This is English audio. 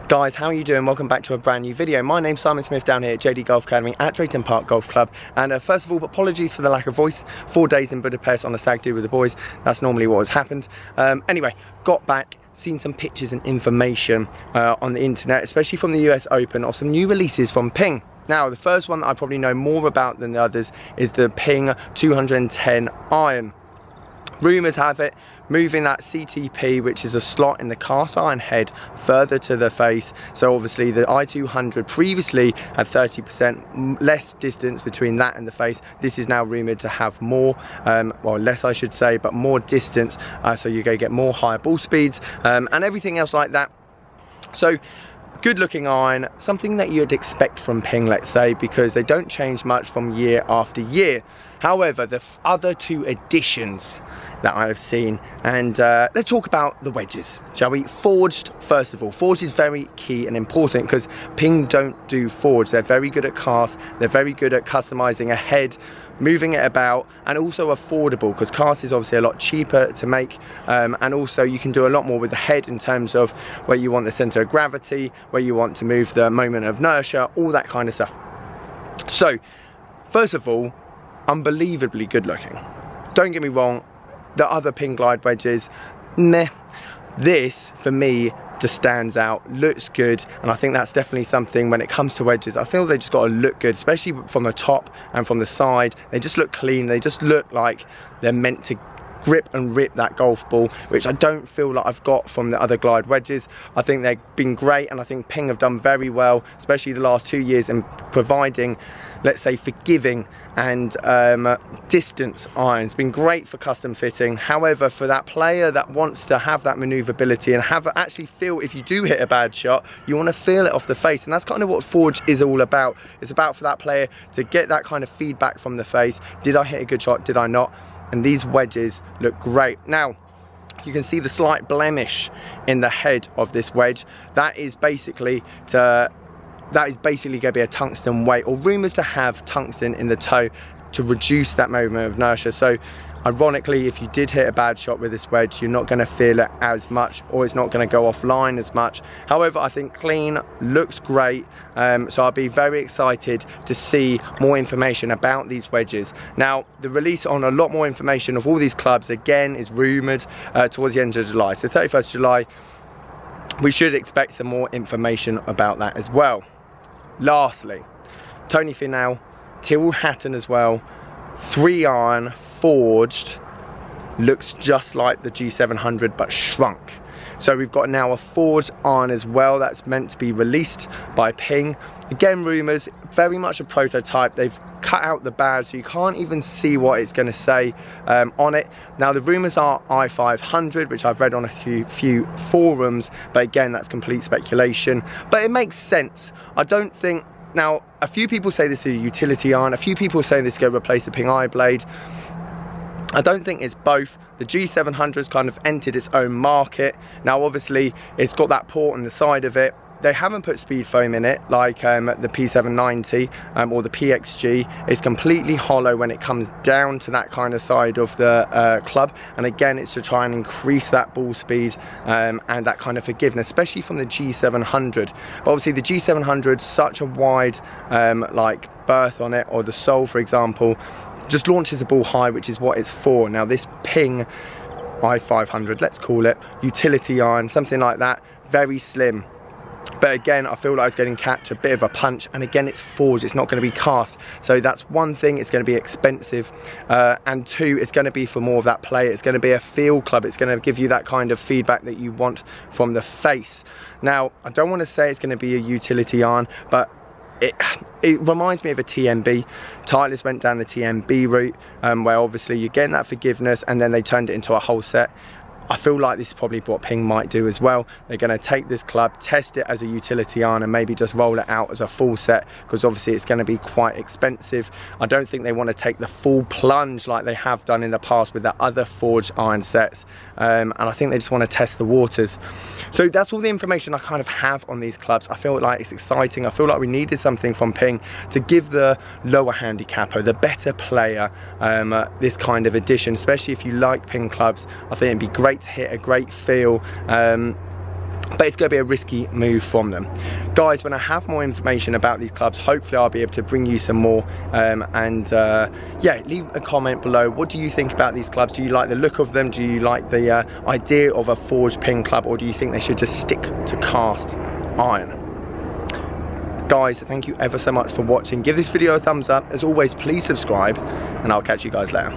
Guys, how are you doing? Welcome back to a brand new video. My name's Simon Smith down here at JD Golf Academy at Drayton Park Golf Club. And first of all, apologies for the lack of voice. 4 days in Budapest on a stag do with the boys. That's normally what has happened. Anyway, got back, seen some pictures and information on the internet, especially from the US Open, of some new releases from Ping. Now, the first one that I probably know more about than the others is the Ping 210 Iron. Rumours have it moving that CTP, which is a slot in the cast iron head, further to the face. So obviously the I200 previously had 30% less distance between that and the face. This is now rumoured to have more, well, less I should say, but more distance, so you're going to get more higher ball speeds and everything else like that. So good looking iron, something that you'd expect from Ping, let's say, because they don't change much from year after year. However, the other two additions that I have seen, and let's talk about the wedges, shall we? Forged, first of all. Forged is very key and important because Ping don't do forged. They're very good at cast, they're very good at customizing a head, moving it about, and also affordable because cast is obviously a lot cheaper to make, and also you can do a lot more with the head in terms of where you want the center of gravity, where you want to move the moment of inertia, all that kind of stuff. So first of all, unbelievably good looking. Don't get me wrong, the other Ping glide wedges, meh. This for me just stands out, looks good, and I think that's definitely something when it comes to wedges. I feel they just got to look good, especially from the top and from the side. They just look clean, they just look like they're meant to grip and rip that golf ball, which I don't feel like I've got from the other glide wedges. I think they've been great, and I think Ping have done very well, especially the last 2 years, in providing, let's say, forgiving and distance irons. Been great for custom fitting. However, for that player that wants to have that maneuverability and actually feel, if you do hit a bad shot, you want to feel it off the face, and that's kind of what Forge is all about. It's about for that player to get that kind of feedback from the face. Did I hit a good shot? Did I not? And these wedges look great. Now, you can see the slight blemish in the head of this wedge. That is basically going to be a tungsten weight, or rumours to have tungsten in the toe to reduce that moment of inertia. So ironically, if you did hit a bad shot with this wedge, you're not going to feel it as much, or it's not going to go offline as much. However, I think clean, looks great, so I'll be very excited to see more information about these wedges. Now, the release on a lot more information of all these clubs, again, is rumoured towards the end of July. So 31st July, we should expect some more information about that as well. Lastly, Tony Finau, Tyrrell Hatton as well, 3 iron, forged, looks just like the G700 but shrunk. So we've got now a forged iron as well that's meant to be released by Ping. Again, rumours, very much a prototype. They've cut out the badge so you can't even see what it's going to say on it. Now the rumours are I500, which I've read on a few forums, but again, that's complete speculation. But it makes sense. I don't think, now a few people say this is a utility iron, a few people say this is going to replace the Ping eye blade. I don't think it's both. The G700 has kind of entered its own market. Now obviously it's got that port on the side of it. They haven't put speed foam in it like the P790 or the PXG. It's completely hollow when it comes down to that kind of side of the club, and again, it's to try and increase that ball speed and that kind of forgiveness, especially from the G700. But obviously the G700 such a wide like berth on it, or the sole for example, just launches the ball high, which is what it's for. Now this Ping I500, let's call it, utility iron, something like that, very slim. But again, I feel like it's going to catch a bit of a punch, and again, it's forged, it's not going to be cast. So that's one thing, it's going to be expensive, and two, it's going to be for more of that play. It's going to be a feel club, it's going to give you that kind of feedback that you want from the face. Now, I don't want to say it's going to be a utility iron, but it reminds me of a TMB. Titleist went down the TMB route, where obviously you're getting that forgiveness, and then they turned it into a whole set. I feel like this is probably what Ping might do as well. They're going to take this club, test it as a utility iron, and maybe just roll it out as a full set, because obviously it's going to be quite expensive. I don't think they want to take the full plunge like they have done in the past with the other forged iron sets, and I think they just want to test the waters. So that's all the information I kind of have on these clubs. I feel like it's exciting. I feel like we needed something from Ping to give the lower handicapper, the better player, this kind of addition, especially if you like Ping clubs. I think it'd be great to hit a great feel, but it's going to be a risky move from them. Guys, when I have more information about these clubs, hopefully I'll be able to bring you some more, yeah, leave a comment below. What do you think about these clubs? Do you like the look of them? Do you like the idea of a forged pin club, or do you think they should just stick to cast iron? Guys, thank you ever so much for watching. Give this video a thumbs up. As always, please subscribe, and I'll catch you guys later.